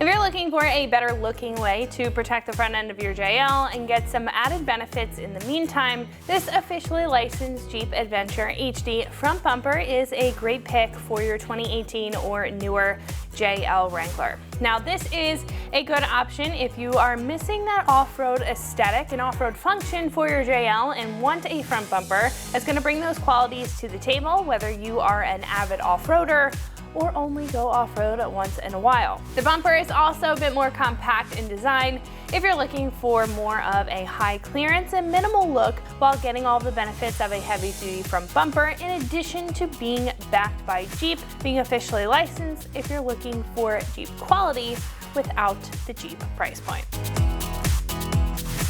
If you're looking for a better looking way to protect the front end of your JL and get some added benefits in the meantime, this officially licensed Jeep Adventure HD front bumper is a great pick for your 2018 or newer JL Wrangler. Now this is a good option if you are missing that off-road aesthetic and off-road function for your JL and want a front bumper that's going to bring those qualities to the table, whether you are an avid off-roader or only go off-road once in a while. The bumper is also a bit more compact in design if you're looking for more of a high clearance and minimal look while getting all the benefits of a heavy-duty front bumper, in addition to being backed by Jeep, being officially licensed if you're looking for Jeep quality without the Jeep price point.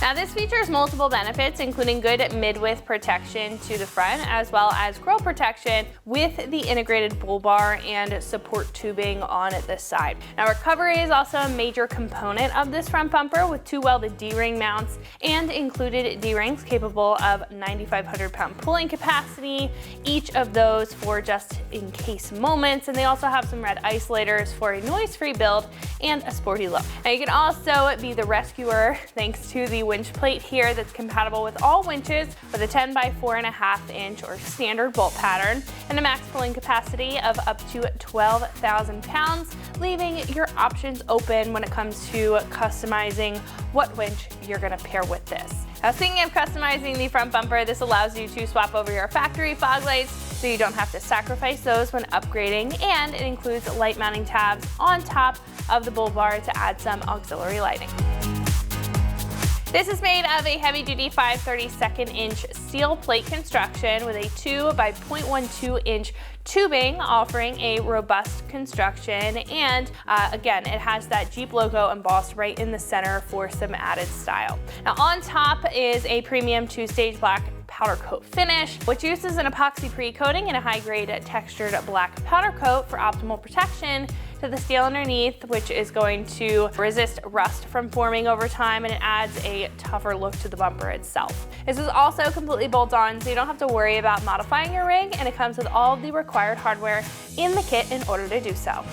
Now this features multiple benefits, including good mid-width protection to the front, as well as grille protection with the integrated bull bar and support tubing on the side. Now recovery is also a major component of this front bumper, with 2 welded D-ring mounts and included D-rings capable of 9,500 pound pulling capacity, each of those for just in case moments, and they also have some red isolators for a noise-free build and a sporty look. Now you can also be the rescuer thanks to the winch plate here that's compatible with all winches, with a 10 by 4.5 inch or standard bolt pattern and a max pulling capacity of up to 12,000 pounds, leaving your options open when it comes to customizing what winch you're going to pair with this. Now speaking of customizing the front bumper, this allows you to swap over your factory fog lights so you don't have to sacrifice those when upgrading, and it includes light mounting tabs on top of the bull bar to add some auxiliary lighting. This is made of a heavy-duty 5/32 inch steel plate construction with a 2 by 0.12 inch tubing, offering a robust construction, and again, it has that Jeep logo embossed right in the center for some added style. Now on top is a premium 2-stage black powder coat finish, which uses an epoxy pre-coating and a high-grade textured black powder coat for optimal protection to the steel underneath, which is going to resist rust from forming over time, and it adds a tougher look to the bumper itself. This is also completely bolt-on, so you don't have to worry about modifying your rig, and it comes with all of the required hardware in the kit in order to do so.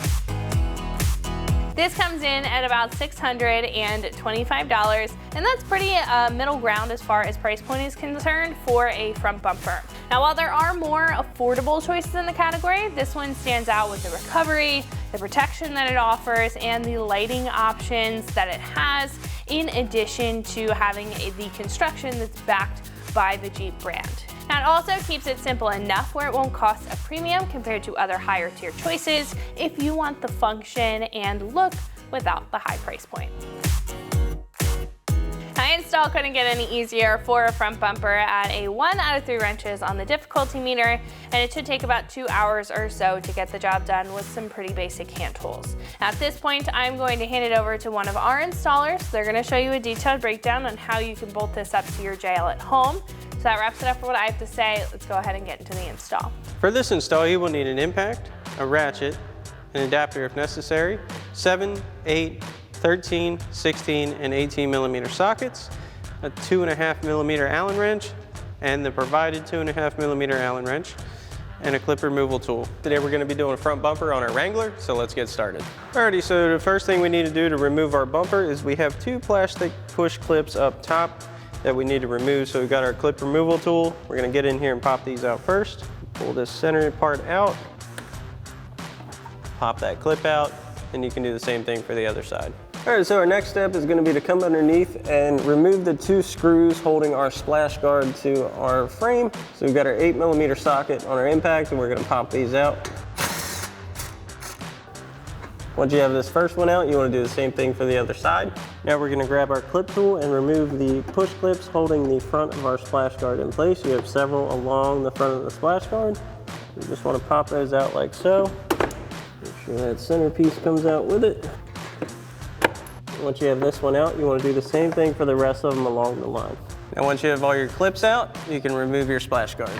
This comes in at about $625, and that's pretty middle ground as far as price point is concerned for a front bumper. Now while there are more affordable choices in the category, this one stands out with the recovery, the protection that it offers, and the lighting options that it has, in addition to having the construction that's backed by the Jeep brand. Now it also keeps it simple enough where it won't cost a premium compared to other higher tier choices if you want the function and look without the high price point. Now, install couldn't get any easier for a front bumper at a 1 out of 3 wrenches on the difficulty meter, and it should take about 2 hours or so to get the job done with some pretty basic hand tools. Now, at this point, I'm going to hand it over to one of our installers. They're going to show you a detailed breakdown on how you can bolt this up to your JL at home. So that wraps it up for what I have to say. Let's go ahead and get into the install. For this install, you will need an impact, a ratchet, an adapter if necessary, 7, 8, 13, 16, and 18 millimeter sockets, a 2.5 millimeter Allen wrench, and the provided 2.5 millimeter Allen wrench, and a clip removal tool. Today we're going to be doing a front bumper on our Wrangler, so let's get started. Alrighty, so the first thing we need to do to remove our bumper is we have 2 plastic push clips up top that we need to remove. So we've got our clip removal tool. We're going to get in here and pop these out first. Pull this center part out, pop that clip out, and you can do the same thing for the other side. Alright, so our next step is going to be to come underneath and remove the 2 screws holding our splash guard to our frame. So we've got our 8 millimeter socket on our impact, and we're going to pop these out. Once you have this first one out, you want to do the same thing for the other side. Now we're going to grab our clip tool and remove the push clips holding the front of our splash guard in place. You have several along the front of the splash guard. You just want to pop those out like so. Make sure that centerpiece comes out with it. Once you have this one out, you want to do the same thing for the rest of them along the line. Now once you have all your clips out, you can remove your splash guard.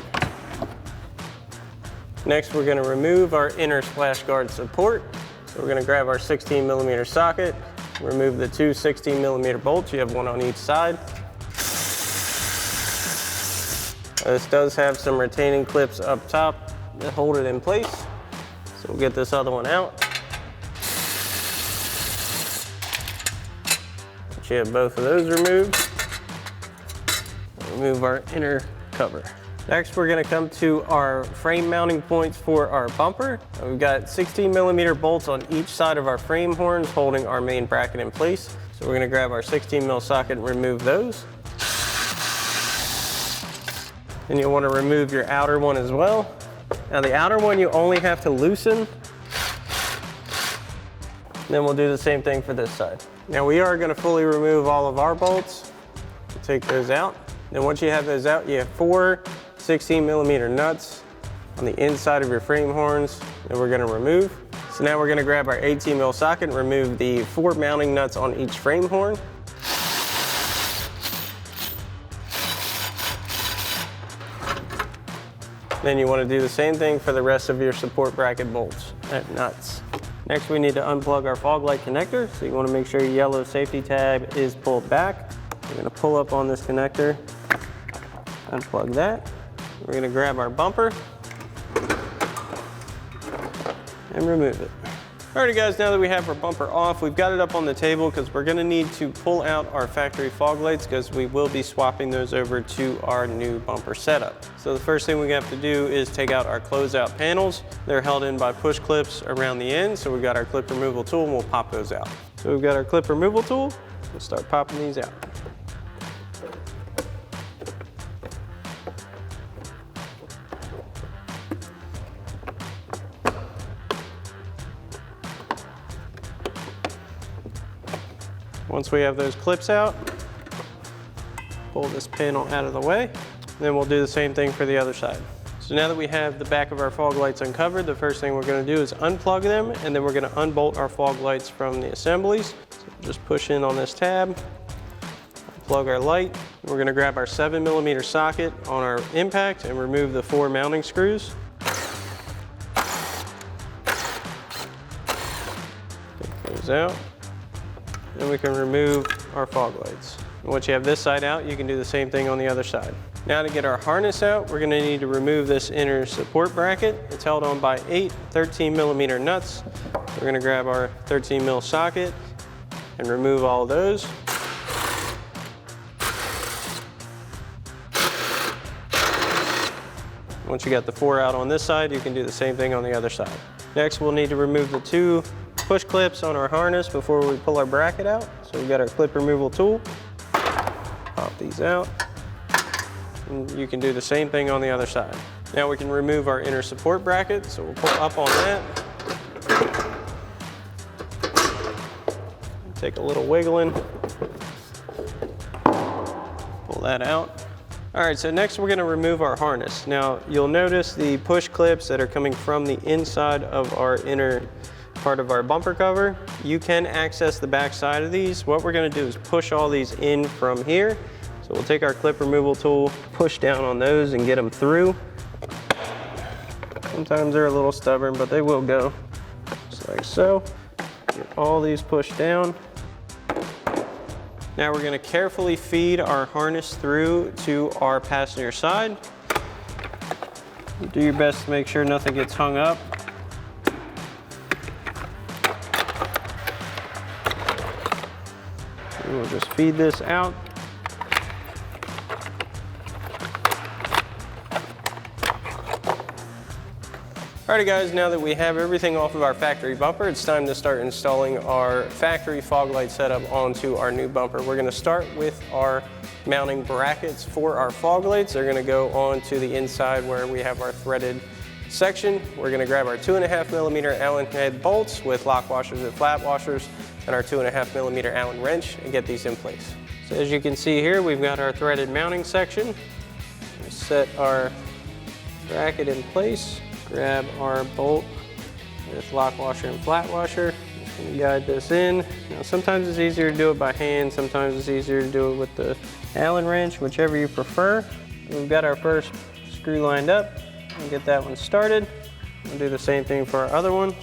Next, we're going to remove our inner splash guard support. So we're going to grab our 16 millimeter socket, remove the 2 16 millimeter bolts. You have one on each side. This does have some retaining clips up top that hold it in place. So we'll get this other one out. Once you have both of those removed, remove our inner cover. Next, we're gonna come to our frame mounting points for our bumper. We've got 16mm bolts on each side of our frame horns holding our main bracket in place. So we're gonna grab our 16mm socket and remove those. Then you'll wanna remove your outer one as well. Now the outer one you only have to loosen. Then we'll do the same thing for this side. Now we are gonna fully remove all of our bolts. We'll take those out. Then once you have those out, you have 4 16mm nuts on the inside of your frame horns that we're gonna remove. So now we're gonna grab our 18mm socket and remove the 4 mounting nuts on each frame horn. Then you wanna do the same thing for the rest of your support bracket bolts and nuts. Next, we need to unplug our fog light connector. So you wanna make sure your yellow safety tab is pulled back. We're gonna pull up on this connector, unplug that. We're gonna grab our bumper and remove it. Alrighty guys, now that we have our bumper off, we've got it up on the table because we're gonna need to pull out our factory fog lights because we will be swapping those over to our new bumper setup. So the first thing we have to do is take out our closeout panels. They're held in by push clips around the end. So we've got our clip removal tool and we'll pop those out. So we've got our clip removal tool. We'll start popping these out. Once we have those clips out, pull this panel out of the way. Then we'll do the same thing for the other side. So now that we have the back of our fog lights uncovered, the first thing we're gonna do is unplug them, and then we're gonna unbolt our fog lights from the assemblies. So just push in on this tab, plug our light. We're gonna grab our 7mm socket on our impact and remove the 4 mounting screws. Take those out. Then we can remove our fog lights. And once you have this side out, you can do the same thing on the other side. Now to get our harness out, we're gonna need to remove this inner support bracket. It's held on by 8 13mm nuts. We're gonna grab our 13mm socket and remove all of those. Once you got the 4 out on this side, you can do the same thing on the other side. Next, we'll need to remove the 2 push clips on our harness before we pull our bracket out. So we've got our clip removal tool. Pop these out. And you can do the same thing on the other side. Now we can remove our inner support bracket. So we'll pull up on that. Take a little wiggling. Pull that out. All right, so next we're gonna remove our harness. Now you'll notice the push clips that are coming from the inside of our inner part of our bumper cover. You can access the back side of these. What we're gonna do is push all these in from here. So we'll take our clip removal tool, push down on those and get them through. Sometimes they're a little stubborn, but they will go. Just like so. Get all these pushed down. Now we're gonna carefully feed our harness through to our passenger side. Do your best to make sure nothing gets hung up. And we'll just feed this out. Alrighty guys, now that we have everything off of our factory bumper, it's time to start installing our factory fog light setup onto our new bumper. We're gonna start with our mounting brackets for our fog lights. They're gonna go onto the inside where we have our threaded section. We're gonna grab our 2.5mm Allen head bolts with lock washers and flat washers and our 2.5mm Allen wrench and get these in place. So as you can see here, we've got our threaded mounting section. We set our bracket in place. Grab our bolt with lock washer and flat washer. Just gonna guide this in. Now sometimes it's easier to do it by hand, sometimes it's easier to do it with the Allen wrench, whichever you prefer. We've got our first screw lined up. We'll get that one started. We'll do the same thing for our other one.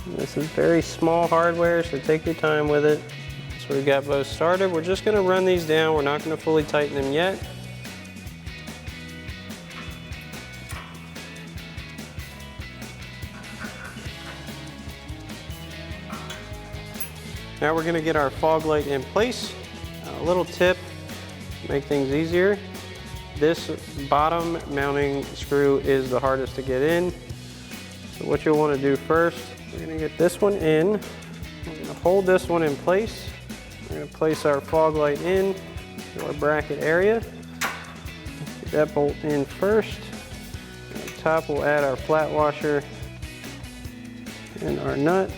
This is very small hardware, so take your time with it. So we've got both started. We're just gonna run these down. We're not gonna fully tighten them yet. Now we're gonna get our fog light in place. A little tip to make things easier. This bottom mounting screw is the hardest to get in. So what you'll wanna do first, we're gonna get this one in. We're gonna hold this one in place. We're gonna place our fog light in to our bracket area. Get that bolt in first. On top we'll add our flat washer and our nut.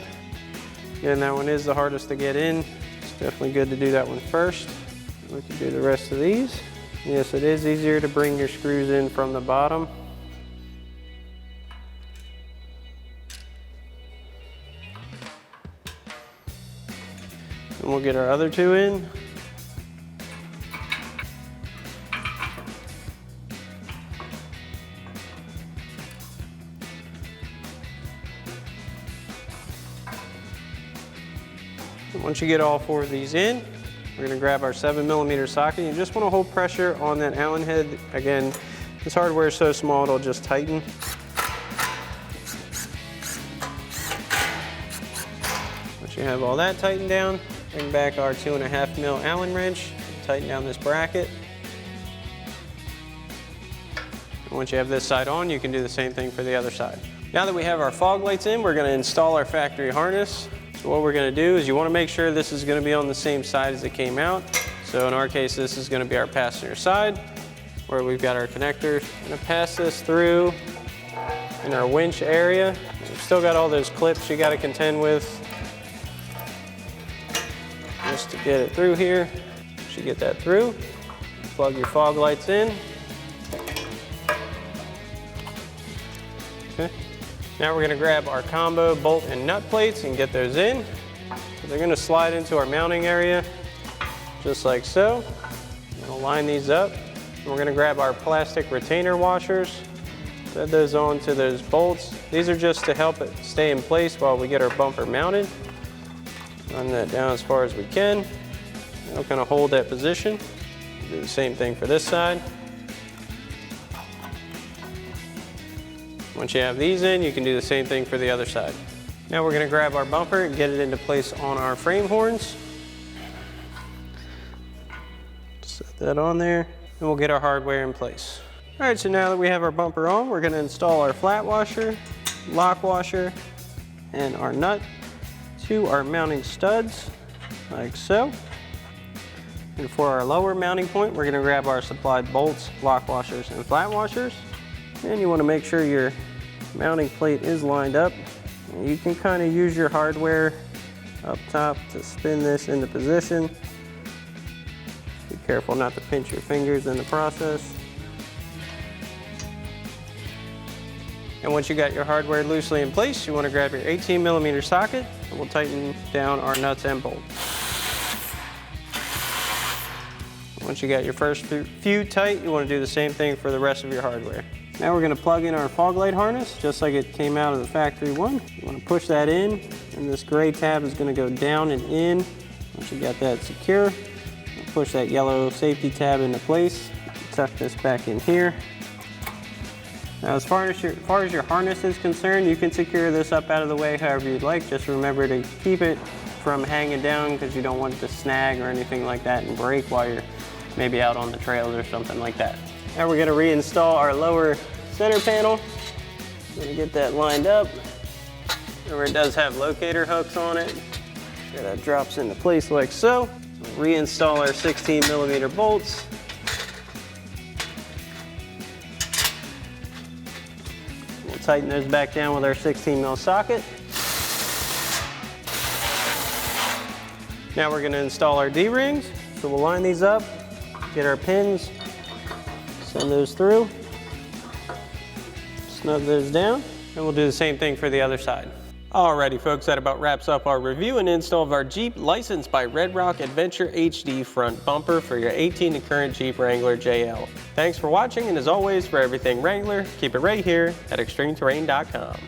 Again, that one is the hardest to get in. It's definitely good to do that one first. We can do the rest of these. Yes, it is easier to bring your screws in from the bottom. And we'll get our other two in. Once you get all four of these in, we're going to grab our 7mm socket. You just want to hold pressure on that Allen head. Again, this hardware is so small it'll just tighten. Once you have all that tightened down, bring back our 2.5mm Allen wrench, tighten down this bracket. And once you have this side on, you can do the same thing for the other side. Now that we have our fog lights in, we're going to install our factory harness. So what we're going to do is you want to make sure this is going to be on the same side as it came out. So in our case, this is going to be our passenger side where we've got our connectors. I'm going to pass this through in our winch area. We've still got all those clips you got to contend with just to get it through here. Once you get that through, plug your fog lights in. Okay. Now we're going to grab our combo bolt and nut plates and get those in. So they're going to slide into our mounting area, just like so. We'll line these up. And we're going to grab our plastic retainer washers, thread those onto those bolts. These are just to help it stay in place while we get our bumper mounted. Run that down as far as we can. That'll kind of hold that position. Do the same thing for this side. Once you have these in, you can do the same thing for the other side. Now we're going to grab our bumper and get it into place on our frame horns. Set that on there, and we'll get our hardware in place. All right, so now that we have our bumper on, we're going to install our flat washer, lock washer, and our nut to our mounting studs, like so. And for our lower mounting point, we're going to grab our supplied bolts, lock washers, and flat washers. And you want to make sure your mounting plate is lined up. You can kind of use your hardware up top to spin this into position. Be careful not to pinch your fingers in the process. And once you got your hardware loosely in place, you want to grab your 18mm socket, and we'll tighten down our nuts and bolts. Once you got your first few tight, you want to do the same thing for the rest of your hardware. Now we're going to plug in our fog light harness, just like it came out of the factory one. You want to push that in, and this gray tab is going to go down and in. Once you got that secure, push that yellow safety tab into place. Tuck this back in here. Now as far as your harness is concerned, you can secure this up out of the way however you'd like. Just remember to keep it from hanging down because you don't want it to snag or anything like that and break while you're maybe out on the trails or something like that. Now we're going to reinstall our lower center panel. I'm going to get that lined up. Remember, it does have locator hooks on it. Make sure that drops into place like so. Reinstall our 16mm bolts. We'll tighten those back down with our 16mm socket. Now we're going to install our D-rings. So we'll line these up, get our pins, send those through, snug those down, and we'll do the same thing for the other side. Alrighty folks, that about wraps up our review and install of our Jeep licensed by RedRock Adventure HD front bumper for your 18 and current Jeep Wrangler JL. Thanks for watching, and as always, for everything Wrangler, keep it right here at ExtremeTerrain.com.